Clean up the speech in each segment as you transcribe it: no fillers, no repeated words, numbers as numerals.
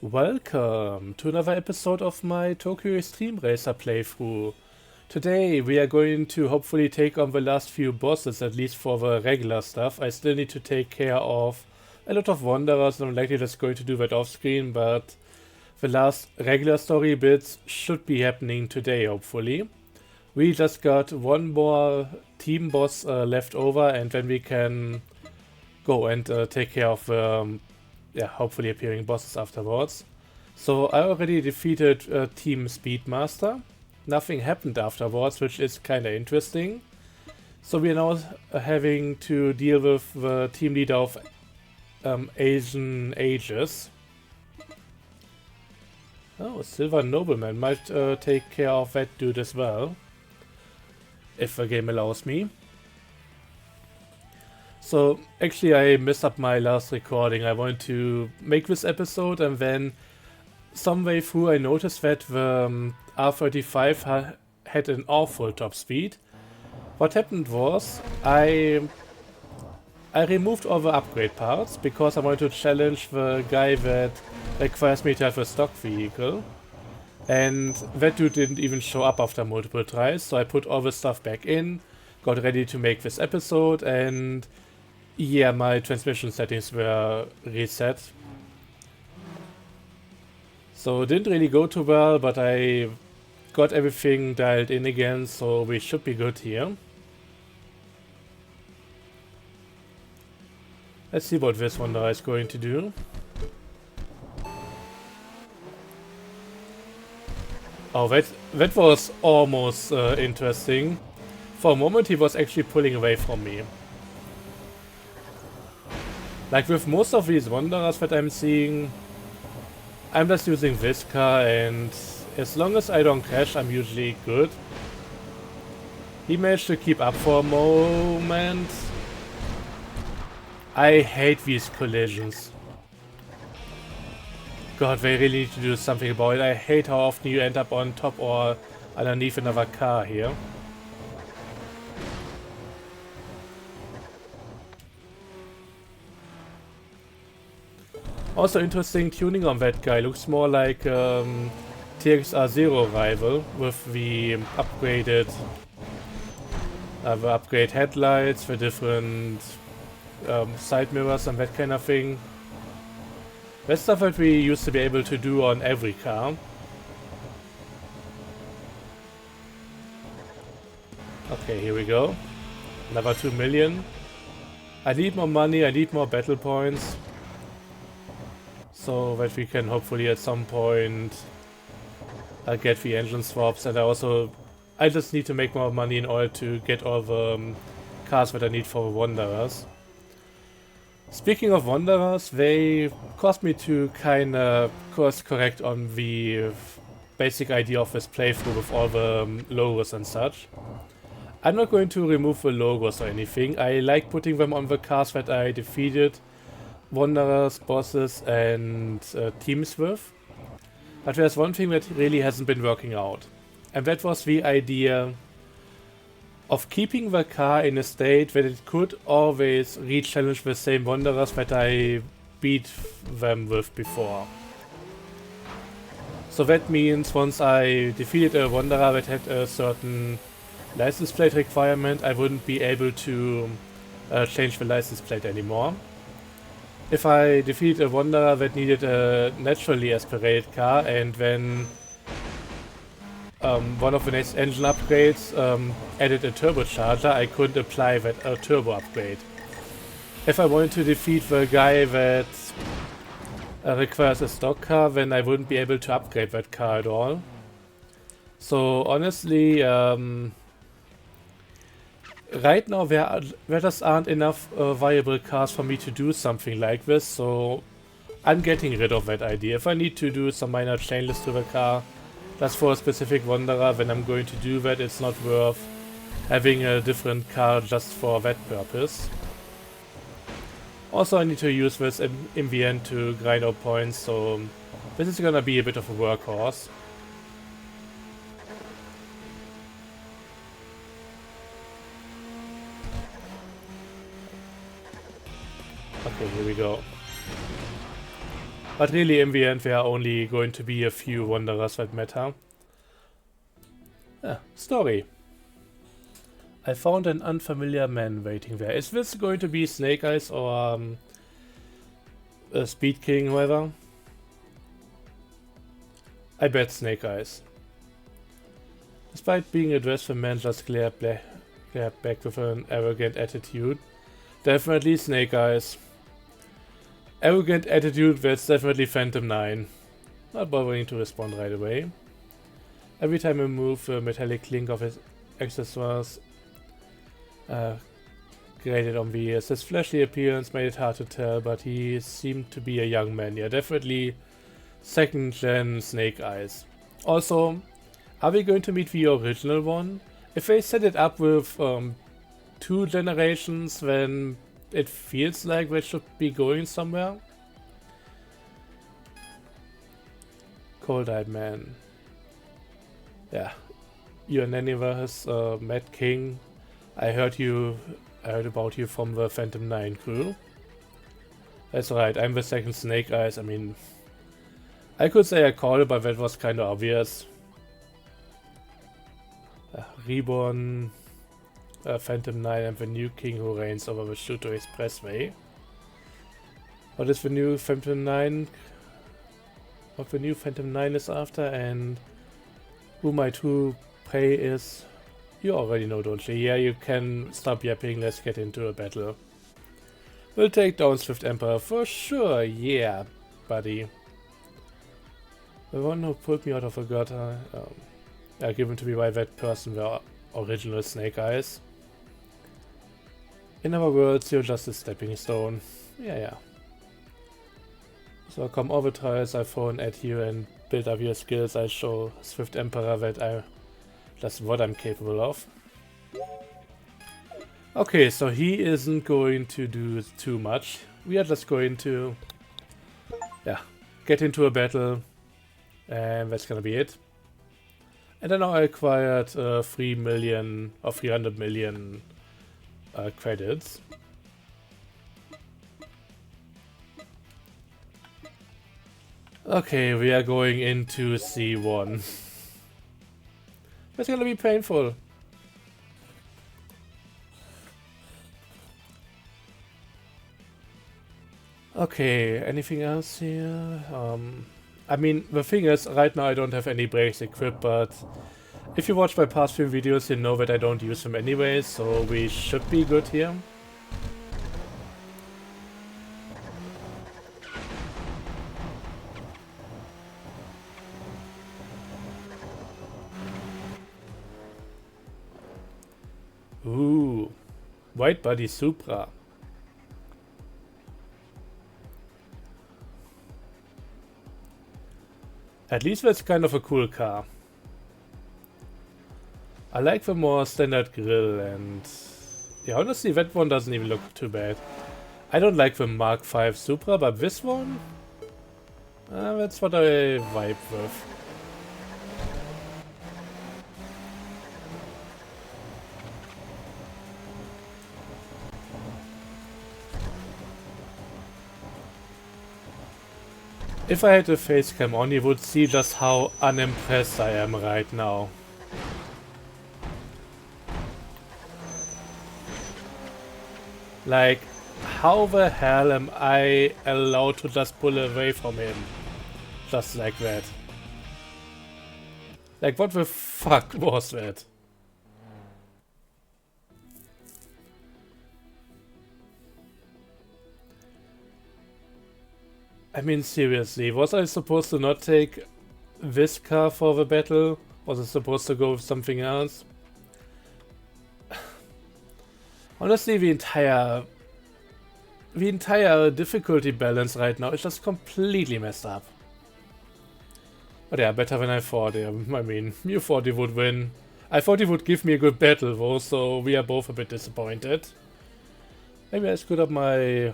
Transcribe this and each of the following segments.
Welcome to another episode of my Tokyo Xtreme Racer playthrough. Today we are going to hopefully take on the last few bosses, at least for the regular stuff. I still need to take care of a lot of wanderers and I'm likely just going to do that off screen, but the last regular story bits should be happening today, hopefully. We just got one more team boss left over and then we can go and take care of hopefully appearing bosses afterwards. So I already defeated Team Speedmaster. Nothing happened afterwards, which is kinda interesting. So we are now having to deal with the team leader of Asian Ages. Oh, Silver Nobleman might take care of that dude as well, if the game allows me. So actually I messed up my last recording. I wanted to make this episode and then some way through I noticed that the R35 had an awful top speed. What happened was I removed all the upgrade parts because I wanted to challenge the guy that requires me to have a stock vehicle. And that dude didn't even show up after multiple tries, so I put all the stuff back in, got ready to make this episode, and yeah, my transmission settings were reset. So it didn't really go too well, but I got everything dialed in again, so we should be good here. Let's see what this Wanderer is going to do. Oh, that was almost interesting. For a moment he was actually pulling away from me. Like with most of these Wanderers that I'm seeing, I'm just using this car and as long as I don't crash, I'm usually good. He managed to keep up for a moment. I hate these collisions. God, they really need to do something about it. I hate how often you end up on top or underneath another car here. Also interesting tuning on that guy. Looks more like TXR Zero rival with the upgraded upgrade headlights, the different side mirrors and that kind of thing. That's stuff that we used to be able to do on every car. Okay, here we go. Another 2 million. I need more money, I need more battle points. So that we can hopefully at some point get the engine swaps, and I just need to make more money in order to get all the cars that I need for Wanderers. Speaking of Wanderers, they caused me to kinda course correct on the basic idea of this playthrough with all the logos and such. I'm not going to remove the logos or anything. I like putting them on the cars that I defeated Wanderers, bosses and teams with. But there's one thing that really hasn't been working out. And that was the idea of keeping the car in a state that it could always re-challenge the same Wanderers that I beat them with before. So that means once I defeated a Wanderer that had a certain license plate requirement, I wouldn't be able to change the license plate anymore. If I defeat a Wanderer that needed a naturally aspirated car and then one of the next engine upgrades added a turbocharger, I couldn't apply that turbo upgrade. If I wanted to defeat the guy that requires a stock car, then I wouldn't be able to upgrade that car at all. So honestly, right now there just aren't enough viable cars for me to do something like this, so I'm getting rid of that idea. If I need to do some minor changes to the car just for a specific Wanderer, then I'm going to do that. It's not worth having a different car just for that purpose. Also I need to use this in the end to grind out points, so this is gonna be a bit of a workhorse. Okay, here we go. But really, in the end, there are only going to be a few wanderers that matter. Story. I found an unfamiliar man waiting there. Is this going to be Snake Eyes or a Speed King, whoever? I bet Snake Eyes. Despite being addressed, the man just glared back with an arrogant attitude. Definitely Snake Eyes. Arrogant attitude, that's definitely Phantom 9. Not bothering to respond right away. Every time I move, the metallic clink of his accessories grated on the ears. His fleshy appearance made it hard to tell, but he seemed to be a young man. Yeah, definitely second gen Snake Eyes. Also, are we going to meet the original one? If they set it up with 2 generations, then it feels like they should be going somewhere. Cold-eyed man. Yeah. Your nanny was Mad King. I heard about you from the Phantom 9 crew. That's right, I'm the second Snake Eyes. I mean, I could say I called it, but that was kind of obvious. Reborn, Phantom 9, and the new king who reigns over the Shuto Expressway. What is the new Phantom 9? What the new Phantom 9 is after, and who my true prey is? You already know, don't you? Yeah, you can stop yapping, let's get into a battle. We'll take down Swift Emperor for sure, yeah, buddy. The one who pulled me out of a gutter, given to me by that person, the original Snake Eyes. In other words, you're just a stepping stone. Yeah. So come all the trials I've thrown at you and build up your skills. I show Swift Emperor that that's what I'm capable of. Okay, so he isn't going to do too much. We are just going to, get into a battle, and that's gonna be it. And then I acquired 3 million or 300 million credits. Okay, we are going into C1. That's gonna be painful. Okay, anything else here? I mean, the thing is, right now I don't have any brakes equipped, but if you watch my past few videos, you know that I don't use them anyway, so we should be good here. Ooh, White Body Supra. At least that's kind of a cool car. I like the more standard grille, and yeah, honestly that one doesn't even look too bad. I don't like the Mark V Supra, but this one, that's what I vibe with. If I had the face cam on, you would see just how unimpressed I am right now. Like, how the hell am I allowed to just pull away from him? Just like that. Like, what the fuck was that? I mean, seriously, was I supposed to not take this car for the battle? Was I supposed to go with something else? Honestly, the entire difficulty balance right now is just completely messed up. But yeah, better than I thought. I mean, you thought he would win. I thought he would give me a good battle though, so we are both a bit disappointed. Maybe I screwed up my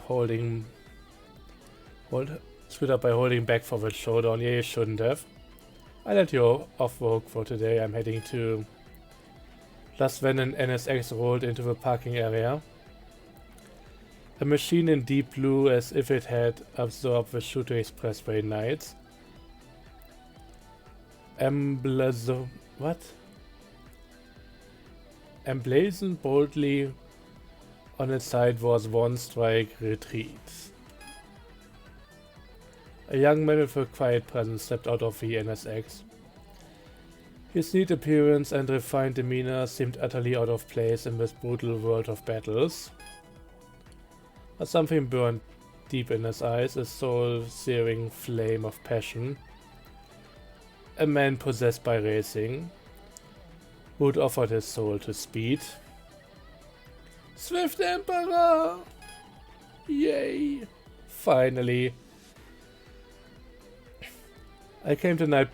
screwed up by holding back for the showdown. Yeah, you shouldn't have. I let you off work for today. I'm heading to... Just when an NSX rolled into the parking area. A machine in deep blue as if it had absorbed the Shooter Expressway nights. What? Emblazoned boldly on its side was one strike retreat. A young man with a quiet presence stepped out of the NSX. His neat appearance and refined demeanor seemed utterly out of place in this brutal world of battles. But something burned deep in his eyes, a soul-searing flame of passion. A man possessed by racing, who'd offered his soul to speed. Swift Emperor! Yay! Finally. I came tonight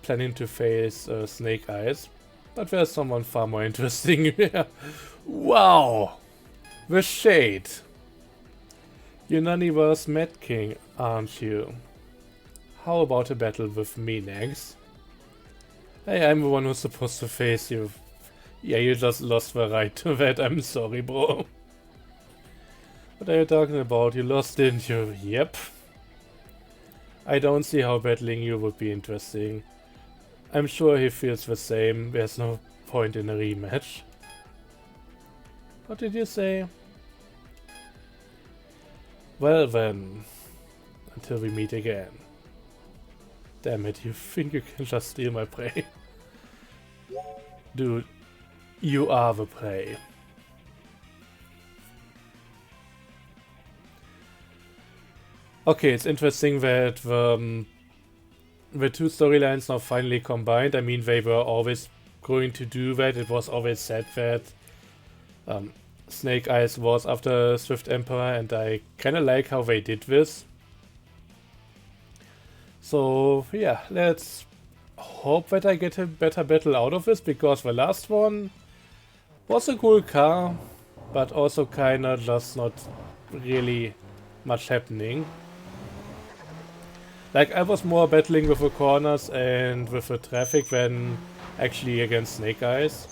planning to face Snake Eyes, but there's someone far more interesting here. Wow! The Shade! You're Naniva's Mad King, aren't you? How about a battle with me next? Hey, I'm the one who's supposed to face you. Yeah, you just lost the right to that, I'm sorry, bro. What are you talking about? You lost, didn't you? Yep. I don't see how battling you would be interesting. I'm sure he feels the same. There's no point in a rematch. What did you say? Well then, until we meet again. Damn it, you think you can just steal my prey? Dude, you are the prey. Okay, it's interesting that the two storylines now finally combined. I mean, they were always going to do that. It was always said that Snake Eyes was after Swift Emperor, and I kind of like how they did this. So yeah, let's hope that I get a better battle out of this, because the last one was a cool car, but also kinda just not really much happening. Like, I was more battling with the corners and with the traffic than actually against Snake Eyes.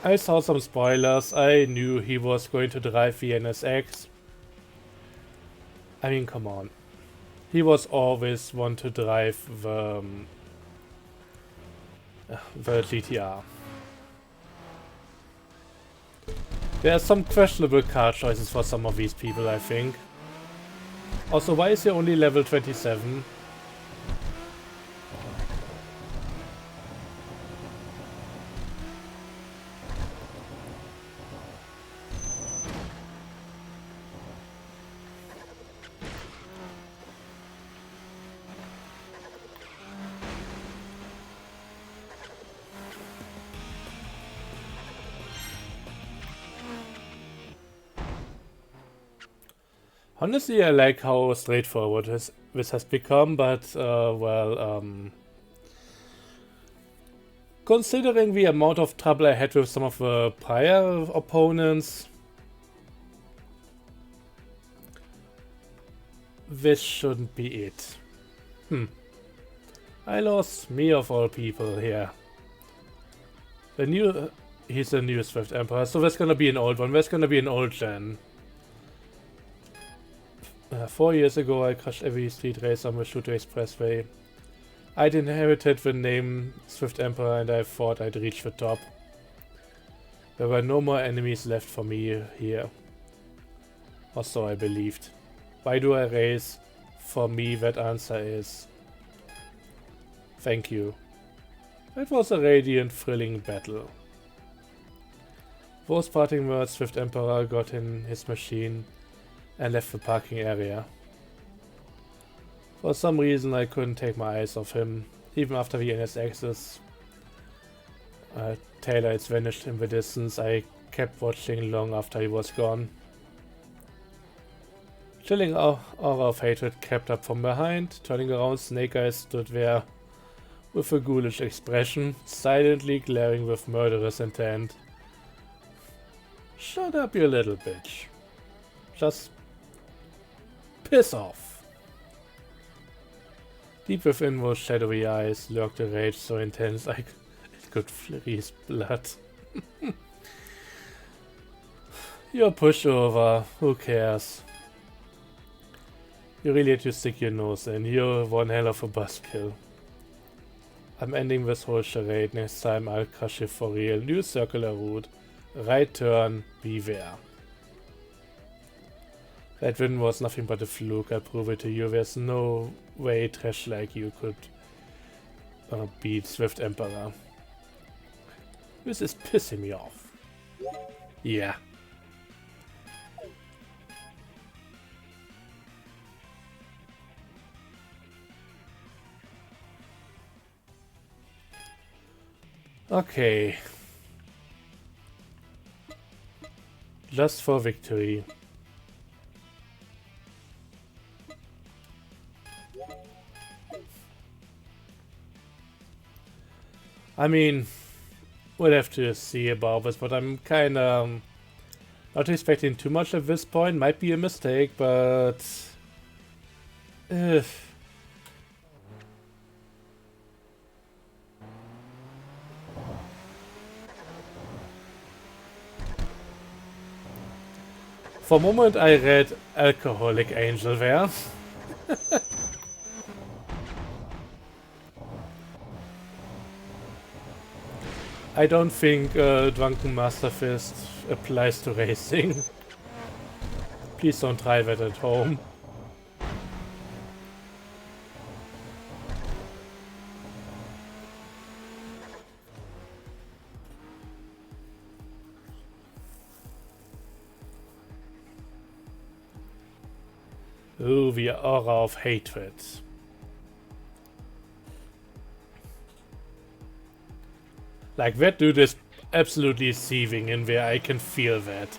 I saw some spoilers. I knew he was going to drive the NSX. I mean, come on. He was always one to drive the GTR. There are some questionable car choices for some of these people, I think. Also, why is he only level 27? Honestly, I like how straightforward this has become, but, well, considering the amount of trouble I had with some of the prior opponents, this shouldn't be it. I lost me of all people here. He's a new Swift Emperor, so there's gonna be an old one, there's gonna be an old gen. 4 years ago I crushed every street racer on the Shooter Expressway. I'd inherited the name Swift Emperor and I thought I'd reach the top. There were no more enemies left for me here. Or so I believed. Why do I race? For me that answer is... thank you. It was a radiant, thrilling battle. Those parting words, Swift Emperor got in his machine and left the parking area. For some reason I couldn't take my eyes off him, even after the NSX's taillights vanished in the distance. I kept watching long after he was gone. Chilling aura of hatred crept up from behind. Turning around, Snake Eyes stood there with a ghoulish expression, silently glaring with murderous intent. Shut up, you little bitch. Just piss off. Deep within those shadowy eyes lurked a rage so intense it could freeze blood. You're a pushover, who cares? You really had to stick your nose in, you're one hell of a buzzkill. I'm ending this whole charade, next time I'll crush you for real. New circular route. Right turn, beware. That win was nothing but a fluke, I prove it to you. There's no way trash like you could beat Swift Emperor. This is pissing me off. Yeah. Okay. Just for victory. I mean, we'll have to see about this, but I'm kinda not expecting too much at this point. Might be a mistake, but for a moment I read Alcoholic Angel there. I don't think Drunken Master Fist applies to racing. Please don't try that at home. Ooh, the aura of hatred. Like, that dude is absolutely seething in there, I can feel that.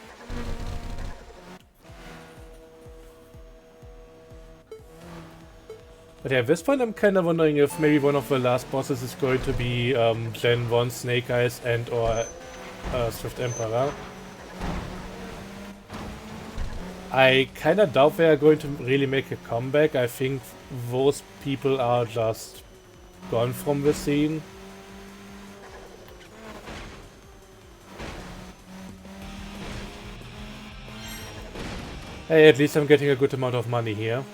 But yeah, at this point I'm kind of wondering if maybe one of the last bosses is going to be Gen 1 Snake Eyes and or Swift Emperor. I kind of doubt they are going to really make a comeback. I think those people are just gone from the scene. Hey, at least I'm getting a good amount of money here.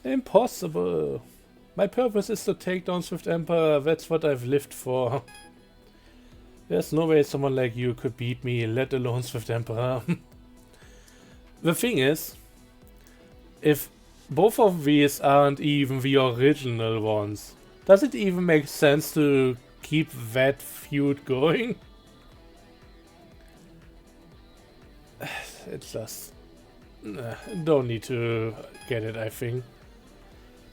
Impossible! My purpose is to take down Swift Emperor, that's what I've lived for. There's no way someone like you could beat me, let alone Swift Emperor. The thing is, if both of these aren't even the original ones, does it even make sense to keep that feud going? It's just... don't need to get it, I think.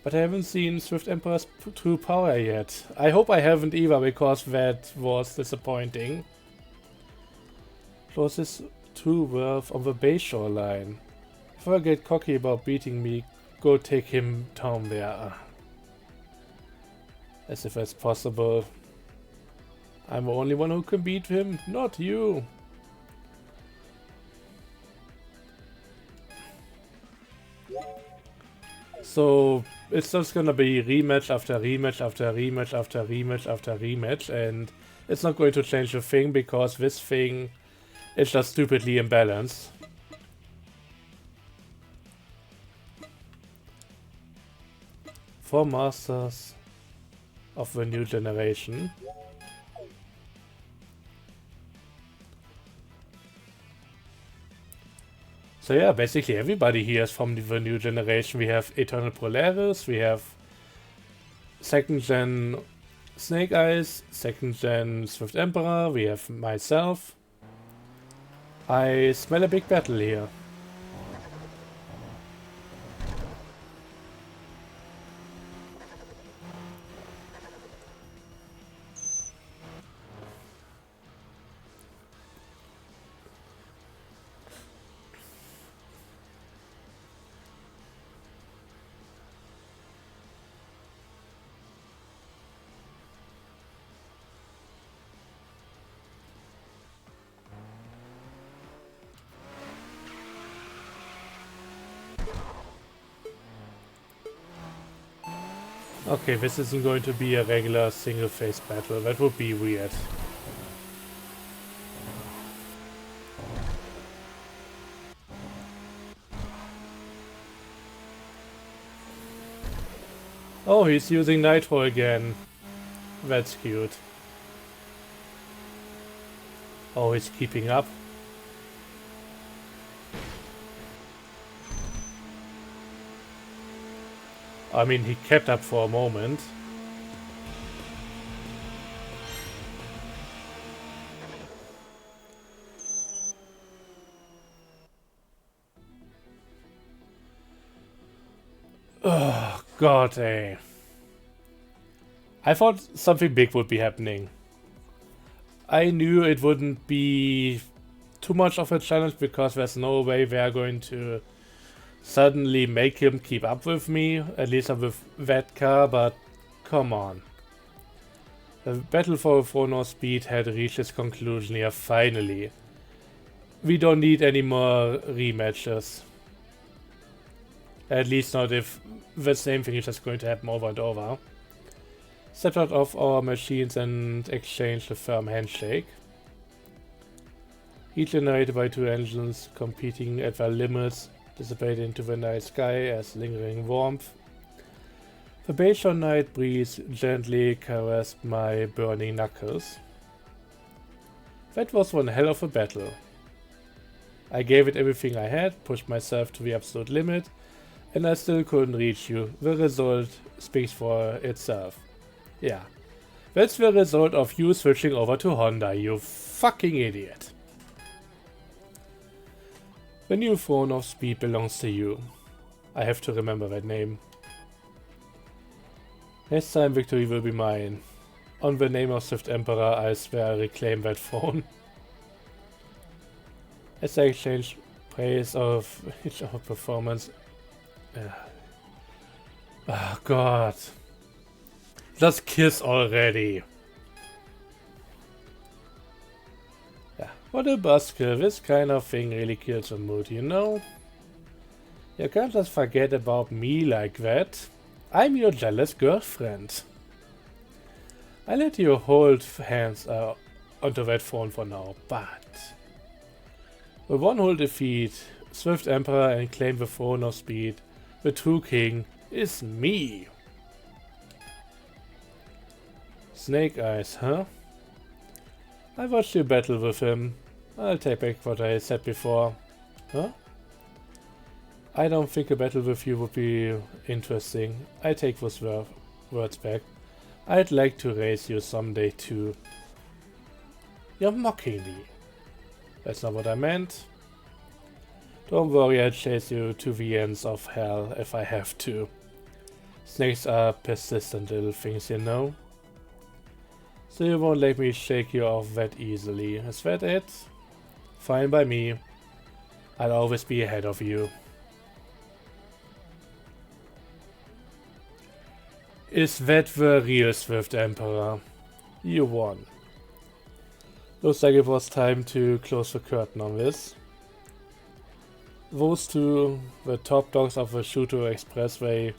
But I haven't seen Swift Emperor's true power yet. I hope I haven't either, because that was disappointing. Closest true worth on the Bay Shoreline. If I get cocky about beating me, go take him down there. As if that's possible. I'm the only one who can beat him, not you. So it's just gonna be rematch after rematch after rematch after rematch after rematch, and it's not going to change a thing because this thing is just stupidly imbalanced. Four masters of the new generation. So yeah, basically everybody here is from the new generation. We have Eternal Polaris, we have 2nd gen Snake Eyes, 2nd gen Swift Emperor, we have myself. I smell a big battle here. Okay, this isn't going to be a regular single-phase battle. That would be weird. Oh, he's using Nitro again. That's cute. Oh, he's keeping up. I mean, he kept up for a moment. Oh, God, eh. I thought something big would be happening. I knew it wouldn't be too much of a challenge because there's no way they're going to suddenly make him keep up with me, at least with that car, but come on. The battle for Phono Speed had reached its conclusion here finally. We don't need any more rematches. At least not if the same thing is just going to happen over and over. Step out of our machines and exchange a firm handshake. Heat generated by two engines competing at their limits dissipate into the night sky as lingering warmth. The Bayshore night breeze gently caressed my burning knuckles. That was one hell of a battle. I gave it everything I had, pushed myself to the absolute limit, and I still couldn't reach you. The result speaks for itself. Yeah, that's the result of you switching over to Honda, you fucking idiot. The new throne of speed belongs to you. I have to remember that name. Next time victory will be mine. On the name of Swift Emperor, I swear I reclaim that throne. As I exchange praise of each of performance. Oh God. Just kiss already. Yeah, what a buzzkill. This kind of thing really kills a mood, you know? You can't just forget about me like that. I'm your jealous girlfriend. I let you hold hands onto that phone for now, but with one whole defeat, Swift Emperor and claim the throne of speed, the true king is me. Snake Eyes, huh? I watched you battle with him. I'll take back what I said before. Huh? I don't think a battle with you would be interesting. I take those words back. I'd like to race you someday too. You're mocking me. That's not what I meant. Don't worry, I'll chase you to the ends of hell if I have to. Snakes are persistent little things, you know. So you won't let me shake you off that easily. Is that it? Fine by me. I'll always be ahead of you. Is that the real Swift Emperor? You won. Looks like it was time to close the curtain on this. Those two, the top dogs of the Shuto Expressway,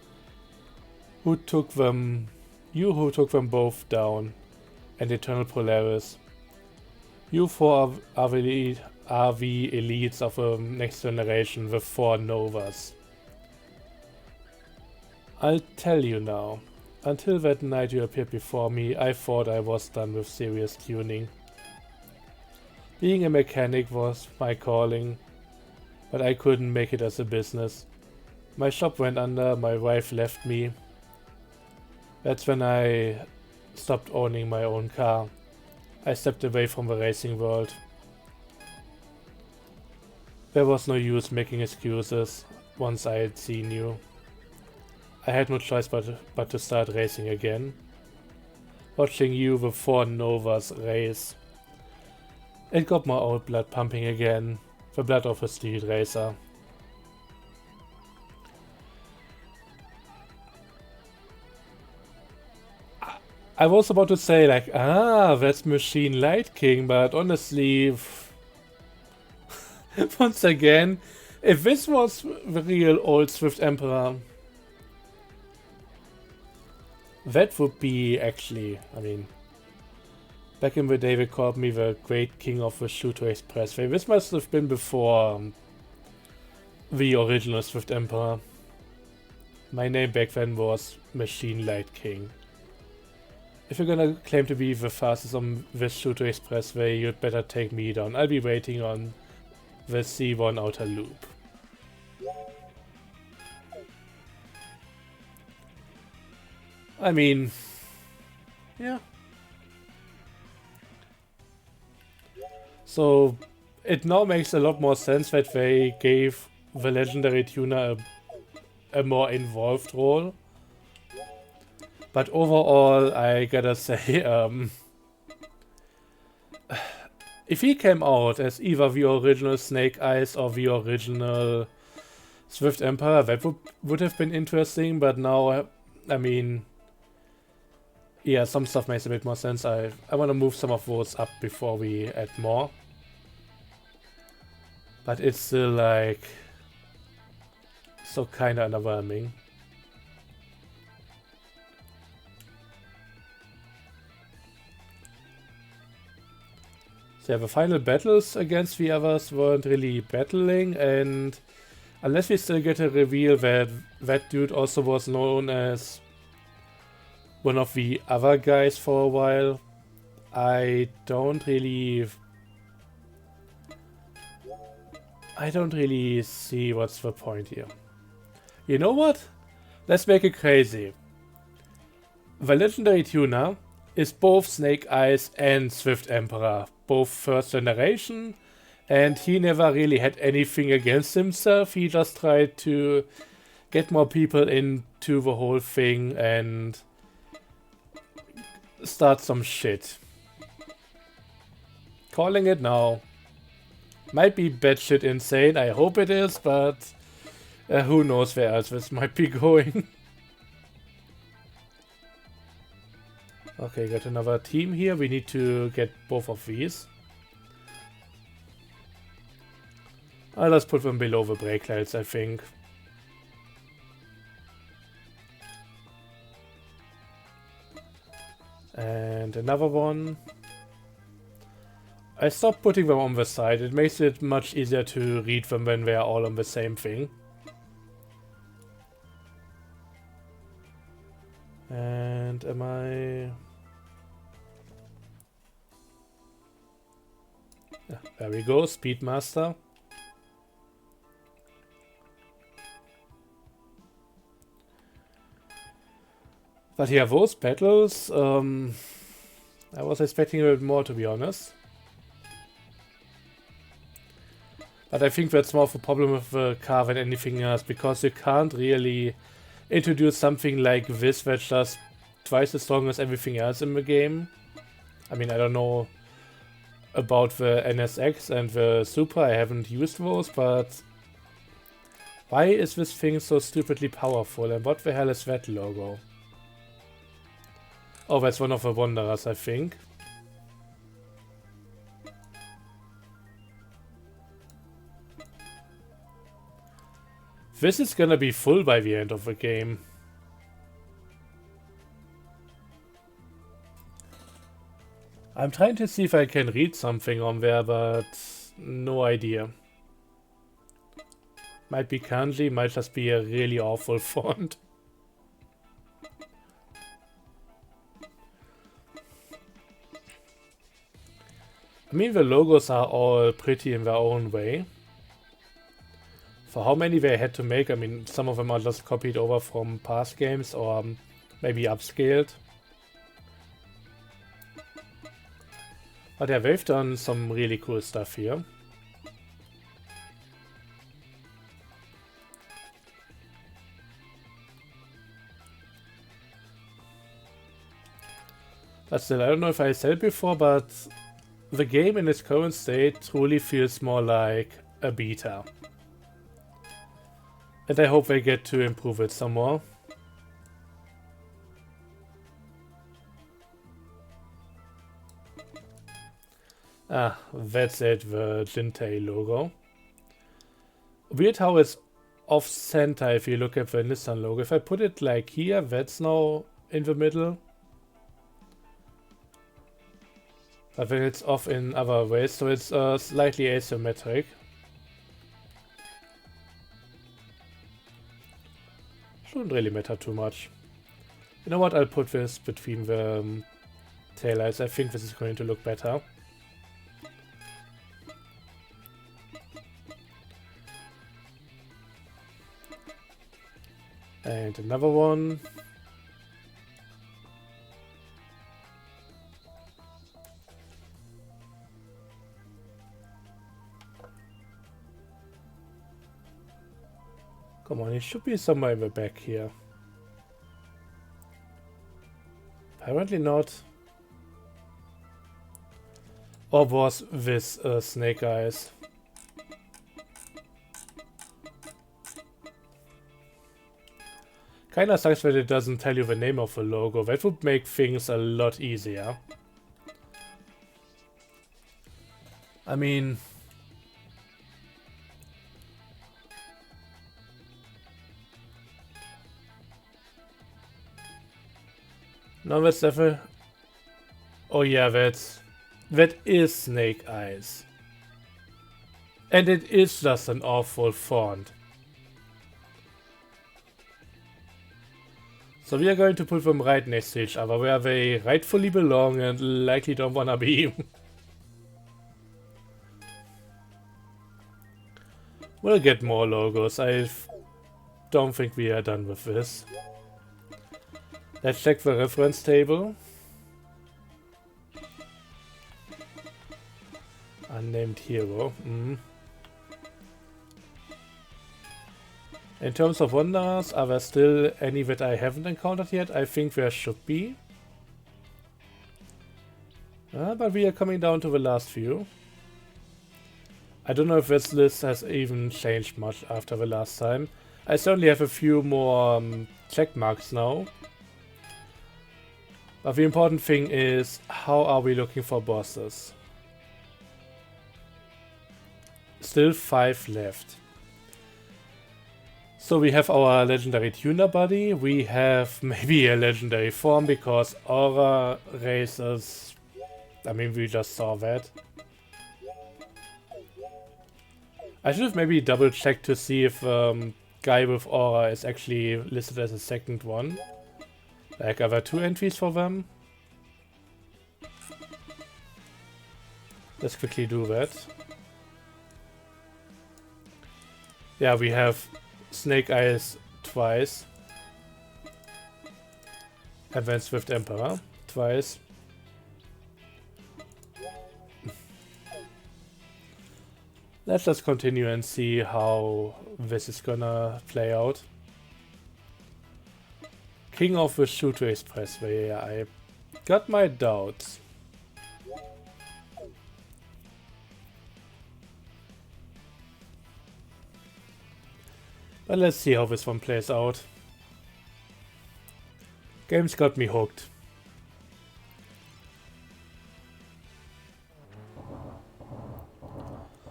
who took them both down, and Eternal Polaris. You four are the elites of the next generation, the four Novas. I'll tell you now. Until that night you appeared before me, I thought I was done with serious tuning. Being a mechanic was my calling, but I couldn't make it as a business. My shop went under, my wife left me. That's when I stopped owning my own car. I stepped away from the racing world. There was no use making excuses once I had seen you. I had no choice but to start racing again. Watching you, the four Novas, race. It got my old blood pumping again, the blood of a street racer. I was about to say like, that's Machine Light King, but honestly, once again, if this was the real old Swift Emperor, That would be actually, I mean, back in the day they called me the great king of the Shooter Expressway. This must have been before the original Swift Emperor. My name back then was Machine Light King. If you're gonna claim to be the fastest on this Shooter Expressway, you'd better take me down. I'll be waiting on the C1 outer loop. I mean, yeah. So it now makes a lot more sense that they gave the legendary tuner a more involved role. But overall, I gotta say, if he came out as either the original Snake Eyes or the original Swift Emperor, that would have been interesting, but now, I mean, yeah, some stuff makes a bit more sense. I want to move some of those up before we add more. But it's still like so kinda underwhelming. So yeah, the final battles against the others weren't really battling, and unless we still get a reveal that that dude also was known as one of the other guys for a while, I don't really see what's the point here. You know what? Let's make it crazy. The legendary tuner is both Snake Eyes and Swift Emperor, both first generation, and he never really had anything against himself. He just tried to get more people into the whole thing and start some shit. Calling it now. Might be batshit insane, I hope it is, but who knows where else this might be going. Okay, got another team here. We need to get both of these. Let's put them below the brake lights, I think. And another one. I stopped putting them on the side. It makes it much easier to read them when they are all on the same thing. And am I... Yeah, there we go, Speedmaster. But yeah, those battles, I was expecting a bit more, to be honest. But I think that's more of a problem with the car than anything else, because you can't really introduce something like this that's just twice as strong as everything else in the game. I mean, I don't know about the NSX and the Supra, I haven't used those, but why is this thing so stupidly powerful, and what the hell is that logo? Oh, that's one of the Wanderers, I think. This is gonna be full by the end of the game. I'm trying to see if I can read something on there, but no idea. Might be kanji, might just be a really awful font. I mean, the logos are all pretty in their own way. For how many they had to make, I mean, some of them are just copied over from past games or maybe upscaled. But yeah, they've done some really cool stuff here. But still, I don't know if I said it before, but the game in its current state truly feels more like a beta. And I hope they get to improve it some more. Ah, that's it, the Jintei logo. Weird how it's off-center if you look at the Nissan logo. If I put it like here, that's now in the middle. But then it's off in other ways, so it's slightly asymmetric. Shouldn't really matter too much. You know what, I'll put this between the taillights. I think this is going to look better. And another one. Come on, it should be somewhere in the back here. Apparently not. Or was this Snake Eyes? Kinda sucks that it doesn't tell you the name of the logo. That would make things a lot easier. I mean... No, that's definitely... Oh yeah, that is Snake Eyes. And it is just an awful font. So we are going to put them right next to each other, where they rightfully belong and likely don't wanna be. We'll get more logos. I don't think we are done with this. Let's check the reference table. Unnamed hero. In terms of wonders, are there still any that I haven't encountered yet? I think there should be. But we are coming down to the last few. I don't know if this list has even changed much after the last time. I certainly have a few more check marks now. But the important thing is, how are we looking for bosses? Still 5 left. So we have our legendary tuner buddy. We have maybe a legendary form because aura racers. I mean, we just saw that. I should have maybe double checked to see if guy with aura is actually listed as a second one. Like, are there 2 entries for them? Let's quickly do that. Yeah, we have Snake Eyes twice. And then Swift Emperor twice. Let's just continue and see how this is gonna play out. King of the Shooter Expressway, yeah, I got my doubts. But let's see how this one plays out. Game's got me hooked.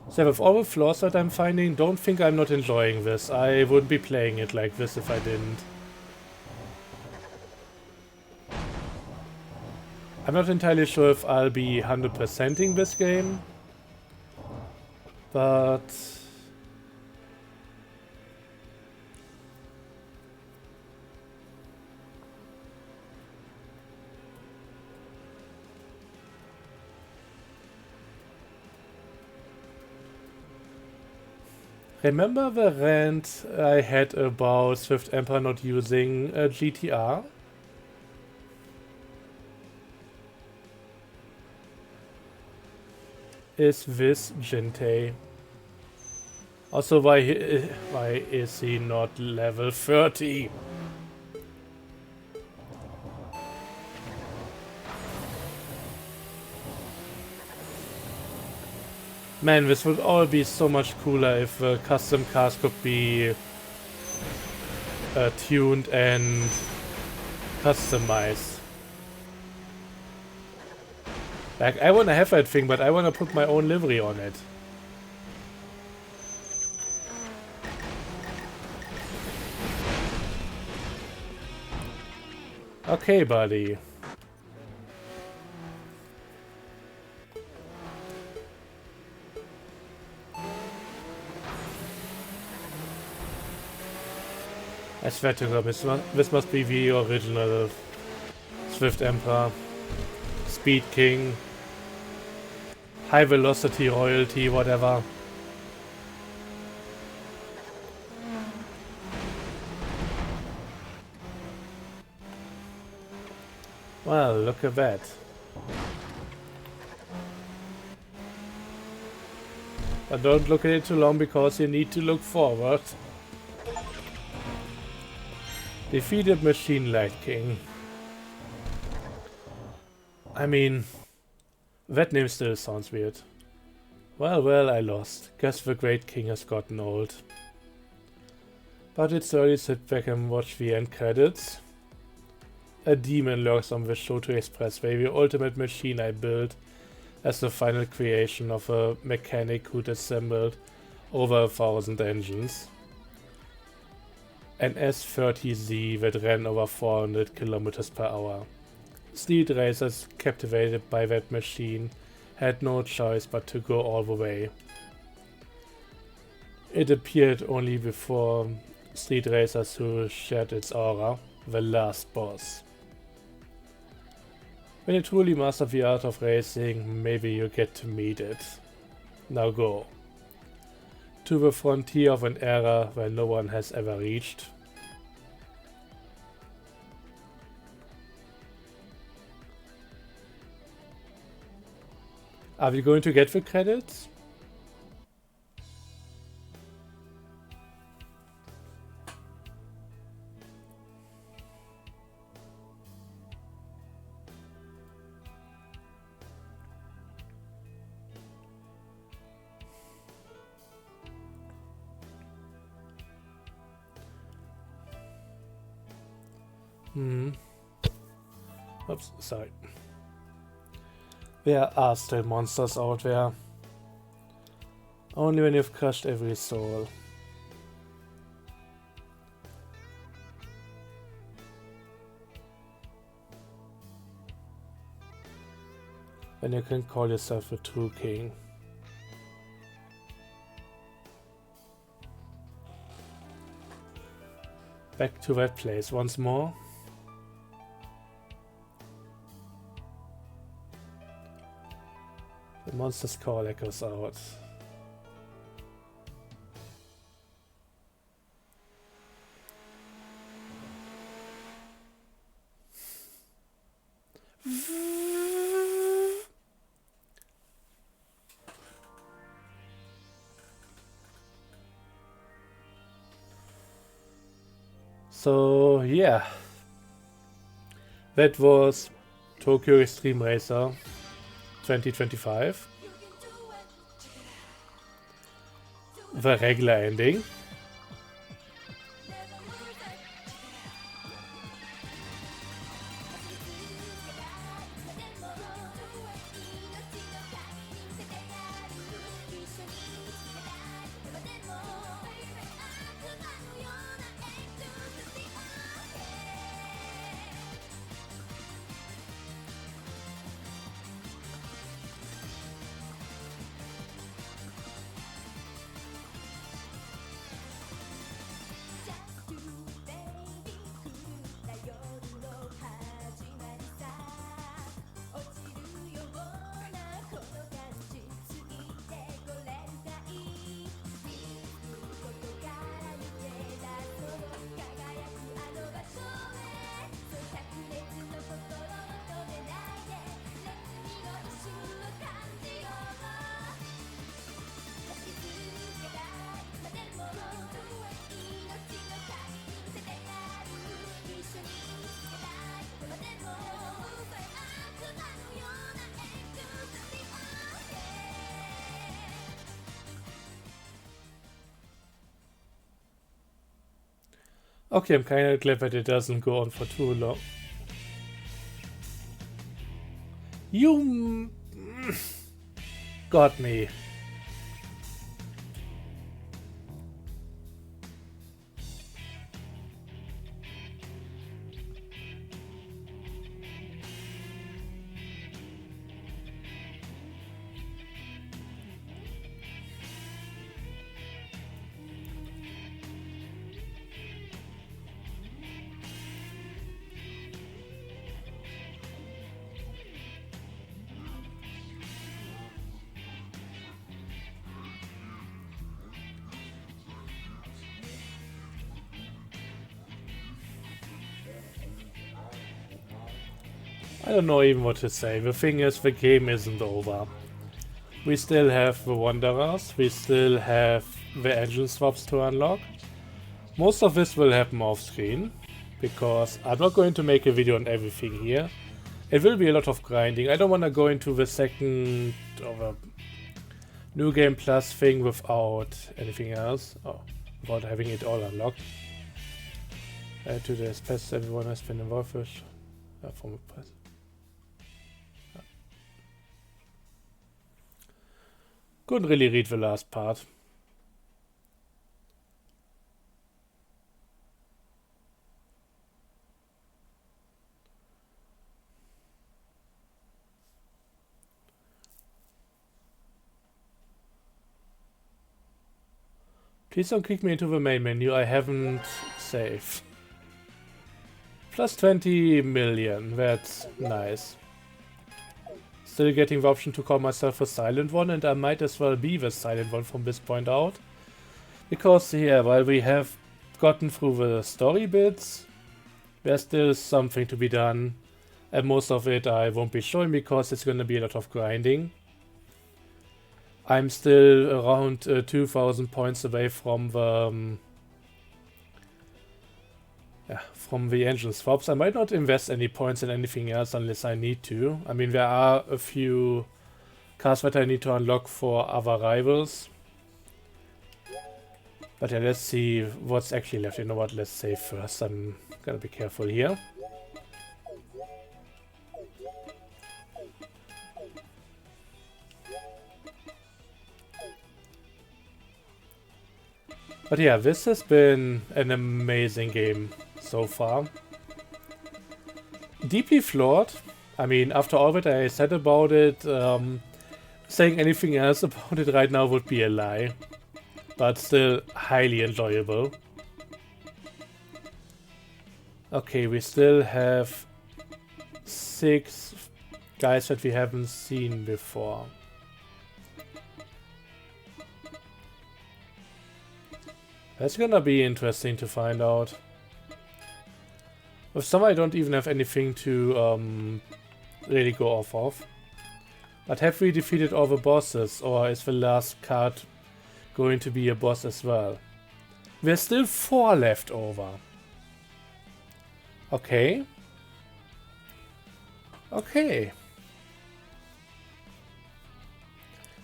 So with all the flaws that I'm finding, don't think I'm not enjoying this. I wouldn't be playing it like this if I didn't. I'm not entirely sure if I'll be 100%ing this game, but remember the rant I had about Swift Emperor not using GTR? Is this Jintei? Also, why is he not level 30? Man, this would all be so much cooler if custom cars could be tuned and customized. Like, I wanna have that thing, but I wanna put my own livery on it. Okay, buddy. I swear to God, this must be the original Swift Emperor. Speed King. High Velocity Royalty, whatever. Well, look at that. But don't look at it too long because you need to look forward. Defeated Machine Light King. I mean, that name still sounds weird. Well, I lost. Guess the Great King has gotten old. But it's early to sit back and watch the end credits. A demon lurks on the Shoto Expressway, the ultimate machine I built as the final creation of a mechanic who'd assembled over 1,000 engines. An S30Z that ran over 400 kilometers per hour. Street racers captivated by that machine had no choice but to go all the way. It appeared only before street racers who shared its aura, the last boss. When you truly master the art of racing, maybe you get to meet it. Now go. To the frontier of an era where no one has ever reached. Are we going to get the credits? Oops, sorry. There are still monsters out there. Only when you've crushed every soul. Then you can call yourself a true king. Back to that place once more. The monster's call echoes out. So yeah, that was Tokyo Xtreme Racer 2025. The regular ending. Okay, I'm kind of glad that it doesn't go on for too long. You got me. I don't know even what to say. The thing is, the game isn't over. We still have the Wanderers, we still have the engine swaps to unlock. Most of this will happen off screen, because I'm not going to make a video on everything here. It will be a lot of grinding. I don't want to go into the second or the New Game Plus thing without anything else. Oh, without having it all unlocked. To the past everyone has been involved with from the press. Couldn't really read the last part. Please don't kick me into the main menu, I haven't saved. Plus 20 million, that's nice. Still getting the option to call myself a silent one, and I might as well be the silent one from this point out. Because, yeah, while we have gotten through the story bits, there's still something to be done. And most of it I won't be showing because it's gonna be a lot of grinding. I'm still around 2000 points away from the engine swaps. I might not invest any points in anything else unless I need to. I mean, there are a few cars that I need to unlock for other rivals. But yeah, let's see what's actually left. You know what, let's save first. I'm gonna be careful here. But yeah, this has been an amazing game so far. Deeply flawed. I mean, after all that I said about it, saying anything else about it right now would be a lie. But still highly enjoyable. Okay, we still have 6 guys that we haven't seen before. That's gonna be interesting to find out. With some I don't even have anything to really go off of. But have we defeated all the bosses, or is the last card going to be a boss as well? There's still 4 left over. Okay. Okay.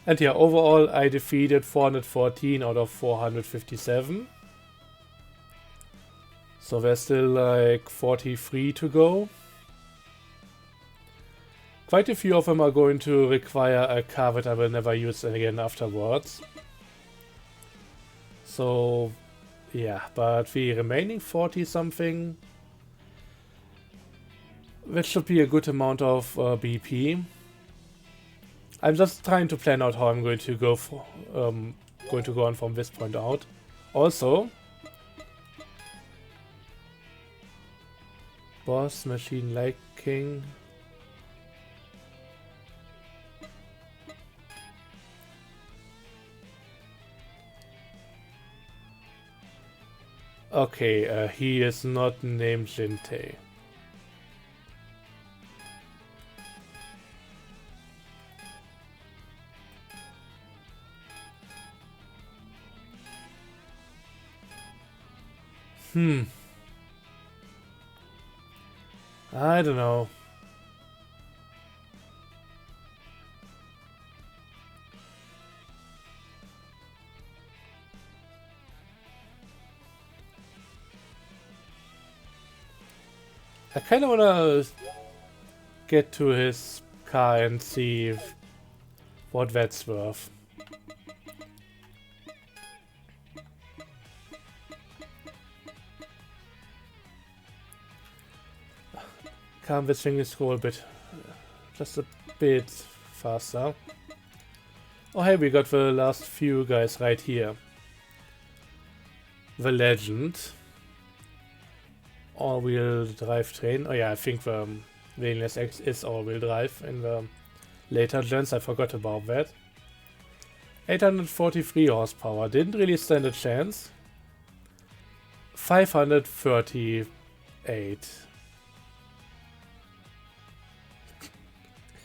And yeah, overall I defeated 414 out of 457. So there's still like 43 to go. Quite a few of them are going to require a car that I will never use again afterwards. So yeah, but the remaining 40 something, that should be a good amount of BP. I'm just trying to plan out how I'm going to go for, on from this point out. Also, boss machine liking. Okay, he is not named Jinte. I don't know. I kind of want to get to his car and see what that's worth. Calm this thing is go a bit, just a bit faster. Oh hey, we got the last few guys right here. The Legend. All-wheel drive train. Oh yeah, I think the Venus X is all-wheel drive in the later gens. I forgot about that. 843 horsepower. Didn't really stand a chance. 538.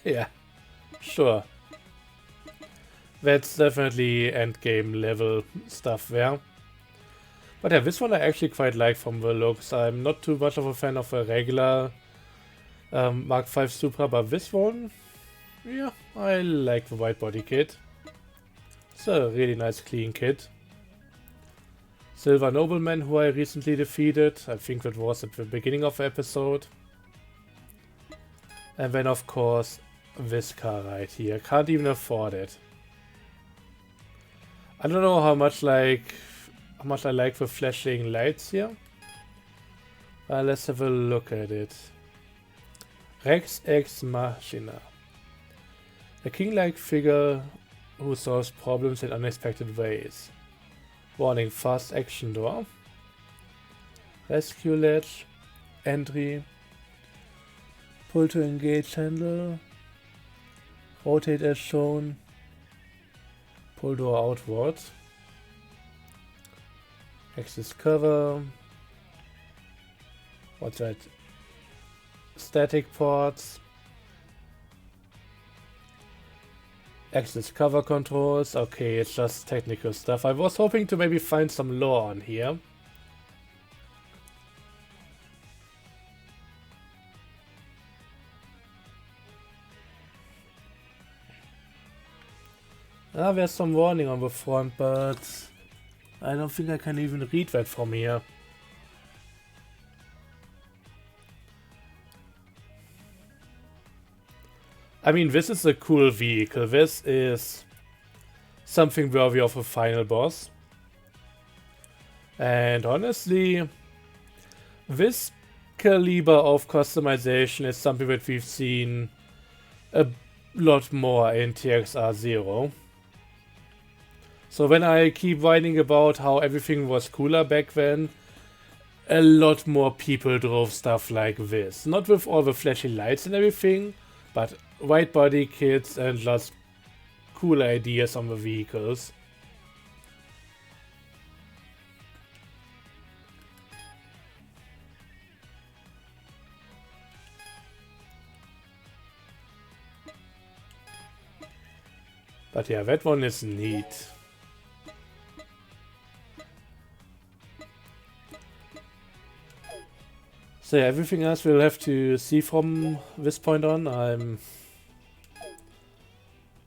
Yeah, sure. That's definitely endgame level stuff there. But yeah, this one I actually quite like from the looks. I'm not too much of a fan of a regular Mark V Supra, but this one, yeah, I like the white body kit. It's a really nice clean kit. Silver Nobleman, who I recently defeated. I think that was at the beginning of the episode. And then of course this car right here. Can't even afford it. I don't know how much I like the flashing lights here. Let's have a look at it. Rex Ex Machina. A king-like figure who solves problems in unexpected ways. Warning, fast action door. Rescue ledge. Entry. Pull to engage handle. Rotate as shown. Pull door outward. Access cover. What's that? Static ports. Access cover controls. Okay, it's just technical stuff. I was hoping to maybe find some lore on here. There's some warning on the front, but I don't think I can even read that from here. I mean, this is a cool vehicle. This is something worthy of a final boss. And honestly, this caliber of customization is something that we've seen a lot more in TXR Zero. So when I keep whining about how everything was cooler back then, a lot more people drove stuff like this. Not with all the flashy lights and everything, but white body kits and just cool ideas on the vehicles. But yeah, that one is neat. So yeah, everything else we'll have to see from this point on.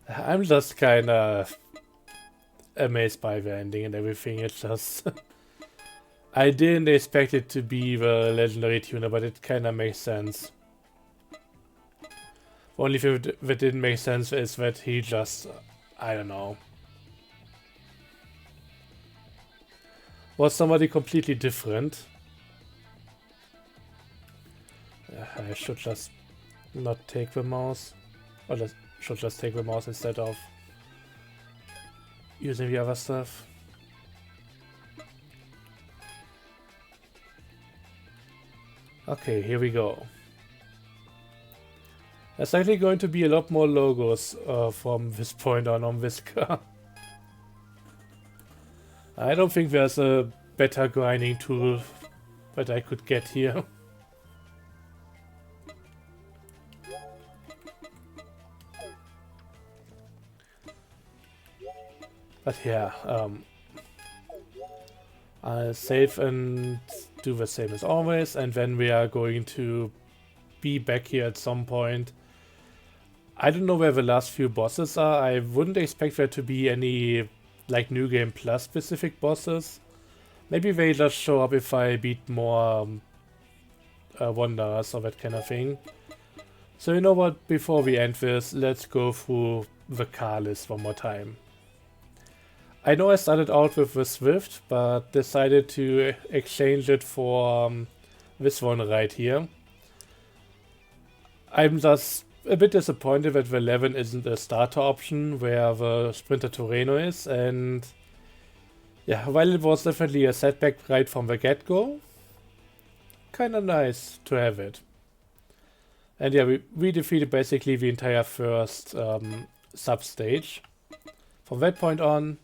I'm just kinda amazed by the ending and everything. It's just I didn't expect it to be the legendary tuner, but it kinda makes sense. The only thing that didn't make sense is that he just, I don't know, was somebody completely different. I should just not take the mouse. Or should just take the mouse instead of using the other stuff. Okay, here we go. There's actually going to be a lot more logos from this point on this car. I don't think there's a better grinding tool that I could get here. But yeah, I'll save and do the same as always, and then we are going to be back here at some point. I don't know where the last few bosses are. I wouldn't expect there to be any like New Game Plus specific bosses. Maybe they just show up if I beat more Wanderers or that kind of thing. So you know what, before we end this, let's go through the car list one more time. I know I started out with the Swift, but decided to exchange it for this one right here. I'm just a bit disappointed that the 11 isn't a starter option where the Sprinter Torino is, and yeah, while it was definitely a setback right from the get-go, kinda nice to have it. And yeah, we defeated basically the entire first sub-stage. From that point on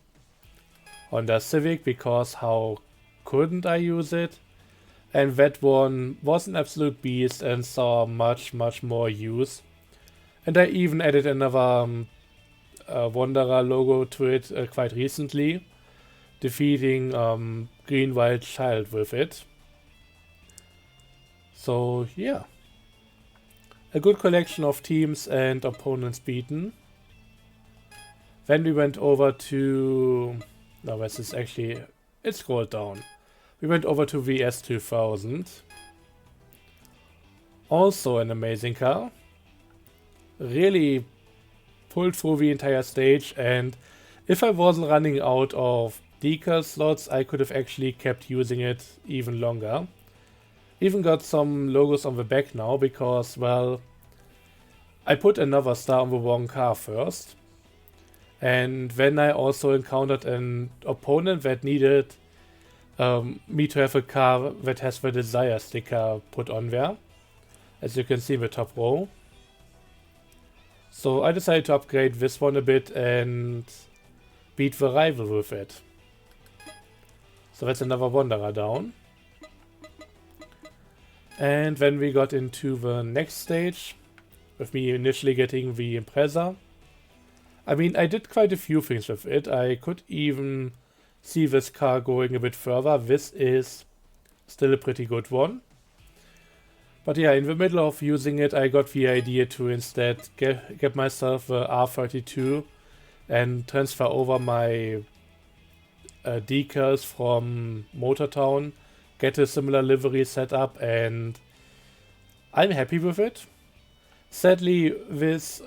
the Civic, because how couldn't I use it? And that one was an absolute beast and saw much more use. And I even added another Wanderer logo to it quite recently, defeating Green Wild Child with it. So yeah, a good collection of teams and opponents beaten. Then we went over to... No, this is actually... It scrolled down. We went over to VS 2000. Also an amazing car. Really pulled through the entire stage, and if I wasn't running out of decal slots, I could have actually kept using it even longer. Even got some logos on the back now because, well, I put another star on the wrong car first. And then I also encountered an opponent that needed me to have a car that has the Desire sticker put on there, as you can see in the top row. So I decided to upgrade this one a bit and beat the rival with it. So that's another Wanderer down. And then we got into the next stage, with me initially getting the Impreza. I mean, I did quite a few things with it. I could even see this car going a bit further. This is still a pretty good one. But yeah, in the middle of using it, I got the idea to instead get myself a R32 and transfer over my decals from Motortown, get a similar livery set up, and I'm happy with it. Sadly, this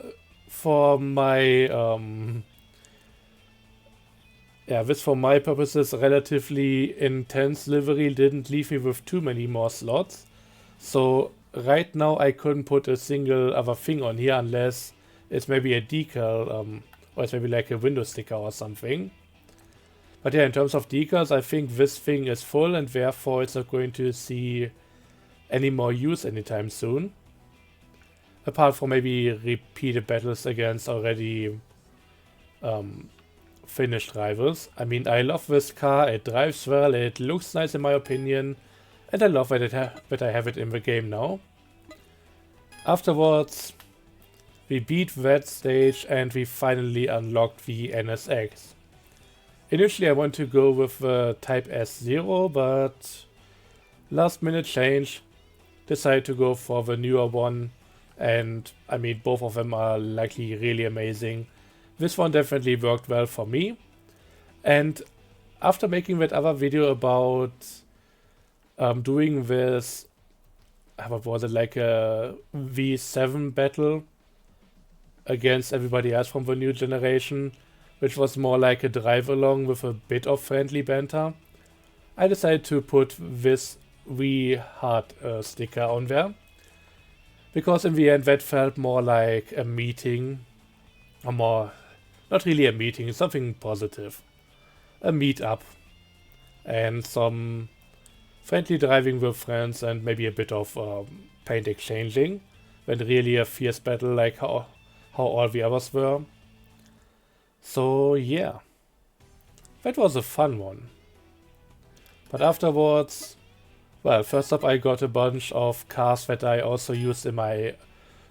for my for my purposes relatively intense livery didn't leave me with too many more slots. So right now I couldn't put a single other thing on here unless it's maybe a decal or it's maybe like a window sticker or something. But yeah, in terms of decals, I think this thing is full and therefore it's not going to see any more use anytime soon. Apart from maybe repeated battles against already finished rivals. I mean, I love this car, it drives well, it looks nice in my opinion, and I love that I have it in the game now. Afterwards, we beat that stage and we finally unlocked the NSX. Initially I want to go with the Type S Zero, but last minute change, decided to go for the newer one, and I mean both of them are likely really amazing. This one definitely worked well for me, and after making that other video about doing this, what was it, like a V7 battle against everybody else from the new generation, which was more like a drive along with a bit of friendly banter, I decided to put this V hard sticker on there. Because in the end that felt more like a meeting, or more, not really a meeting, something positive. A meet-up. And some friendly driving with friends and maybe a bit of paint exchanging. When really a fierce battle like how all the others were. So yeah, that was a fun one. But afterwards, well, first up I got a bunch of cars that I also used in my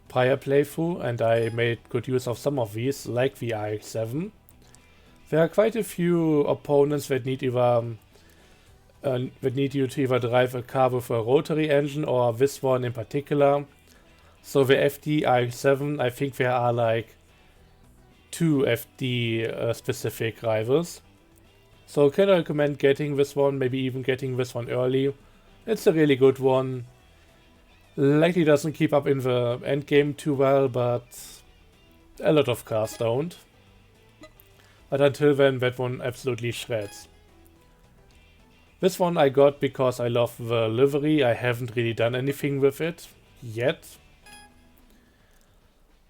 prior playthrough, and I made good use of some of these, like the RX-7. There are quite a few opponents that need either that need you to either drive a car with a rotary engine or this one in particular. So the FD RX-7, I think there are like 2 FD specific rivals. So can I recommend getting this one, maybe even getting this one early. It's a really good one. Likely doesn't keep up in the end game too well, but a lot of cars don't. But until then, that one absolutely shreds. This one I got because I love the livery. I haven't really done anything with it yet.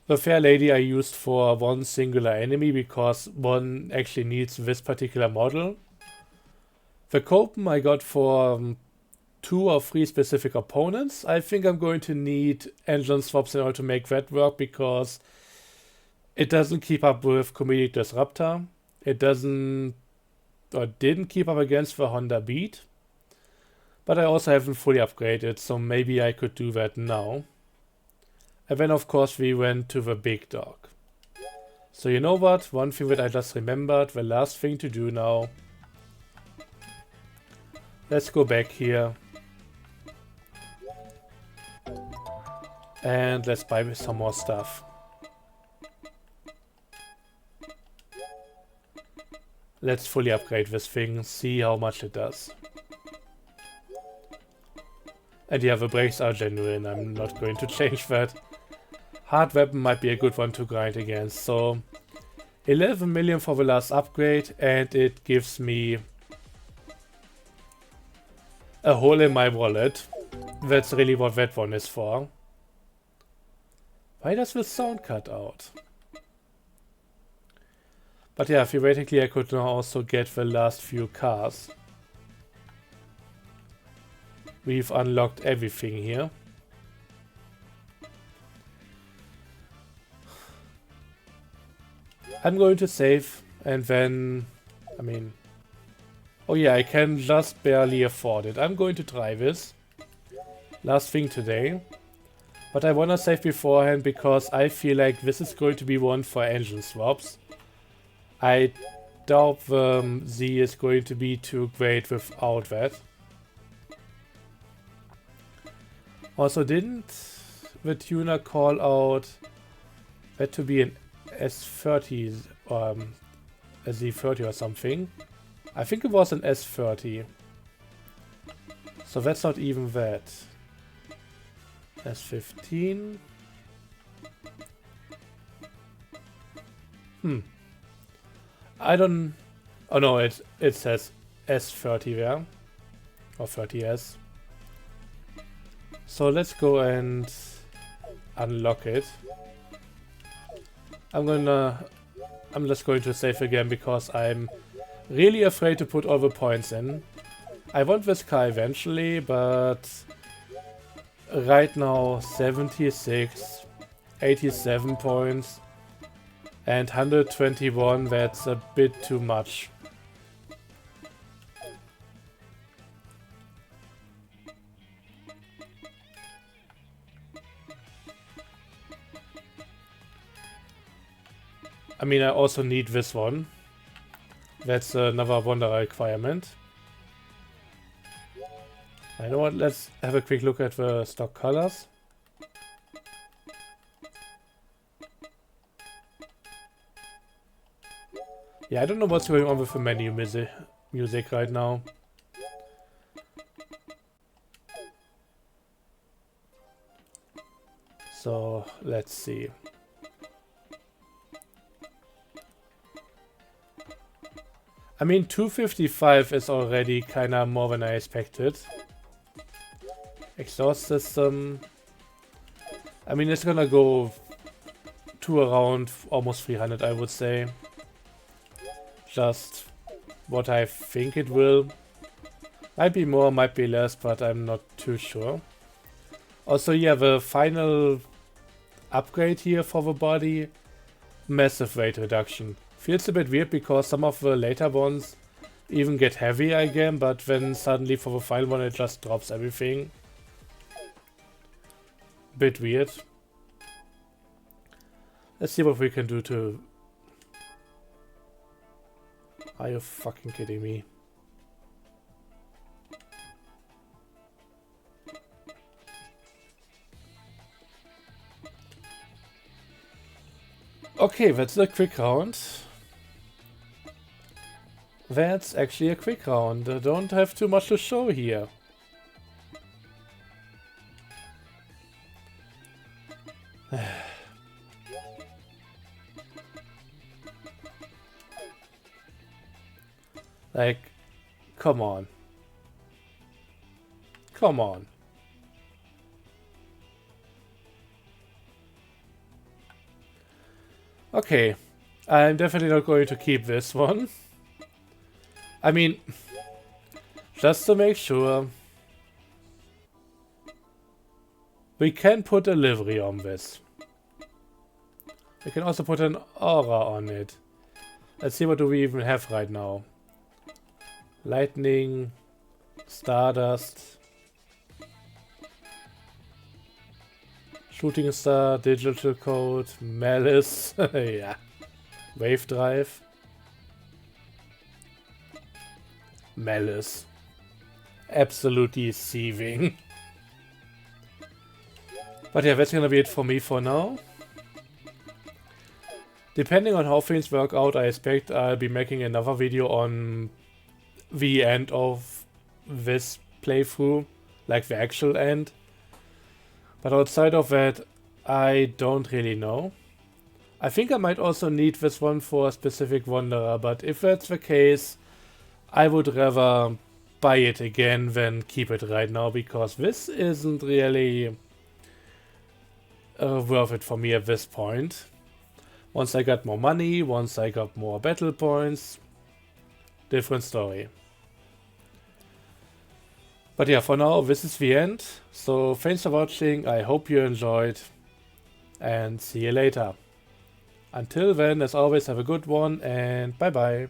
The Fair Lady I used for one singular enemy because one actually needs this particular model. The Copen I got for 2 or 3 specific opponents. I think I'm going to need engine swaps in order to make that work because it doesn't keep up with Comedic Disruptor. It doesn't or didn't keep up against the Honda Beat. But I also haven't fully upgraded, so maybe I could do that now. And then of course we went to the big dog. So you know what? One thing that I just remembered, the last thing to do now. Let's go back here. And let's buy some more stuff. Let's fully upgrade this thing, see how much it does. And yeah, the brakes are genuine, I'm not going to change that. Hard weapon might be a good one to grind against, so 11 million for the last upgrade, and it gives me a hole in my wallet. That's really what that one is for. Why does the sound cut out? But yeah, theoretically I could now also get the last few cars. We've unlocked everything here. I'm going to save and then, I mean, oh yeah, I can just barely afford it. I'm going to try this. Last thing today. But I wanna save beforehand because I feel like this is going to be one for engine swaps. I doubt the Z is going to be too great without that. Also, didn't the tuner call out that to be an S30 or a Z30 or something? I think it was an S30. So that's not even that. S15. I don't... Oh no, it says S30 there. Or 30S. So let's go and unlock it. I'm just going to save again because I'm really afraid to put all the points in. I want this car eventually, but right now 76, 87 points and 121, that's a bit too much. I mean, I also need this one. That's another Wanderer requirement. You know what, let's have a quick look at the stock colors. Yeah, I don't know what's going on with the menu music right now. So, let's see. I mean, 255 is already kinda more than I expected. Exhaust system. I mean, it's gonna go to around almost 300, I would say. Just what I think it will. Might be more, might be less, but I'm not too sure. Also, yeah, the final upgrade here for the body, massive weight reduction. Feels a bit weird because some of the later ones even get heavy again, but then suddenly for the final one it just drops everything. Bit weird. Let's see what we can do to... Are you fucking kidding me? Okay, that's a quick round. That's actually a quick round. I don't have too much to show here. Like, come on. Come on. Okay, I'm definitely not going to keep this one. I mean, just to make sure, we can put a livery on this. We can also put an aura on it. Let's see, what do we even have right now? Lightning, Stardust, Shooting Star, Digital Code, Malice, yeah. Wave Drive. Malice. Absolutely seething. But yeah, that's gonna be it for me for now. Depending on how things work out, I expect I'll be making another video on the end of this playthrough, like the actual end. But outside of that, I don't really know. I think I might also need this one for a specific Wanderer, but if that's the case, I would rather buy it again than keep it right now, because this isn't really worth it for me at this point. Once I got more money, once I got more battle points, different story. But yeah, for now, this is the end. So thanks for watching, I hope you enjoyed, and see you later. Until then, as always, have a good one, and bye bye.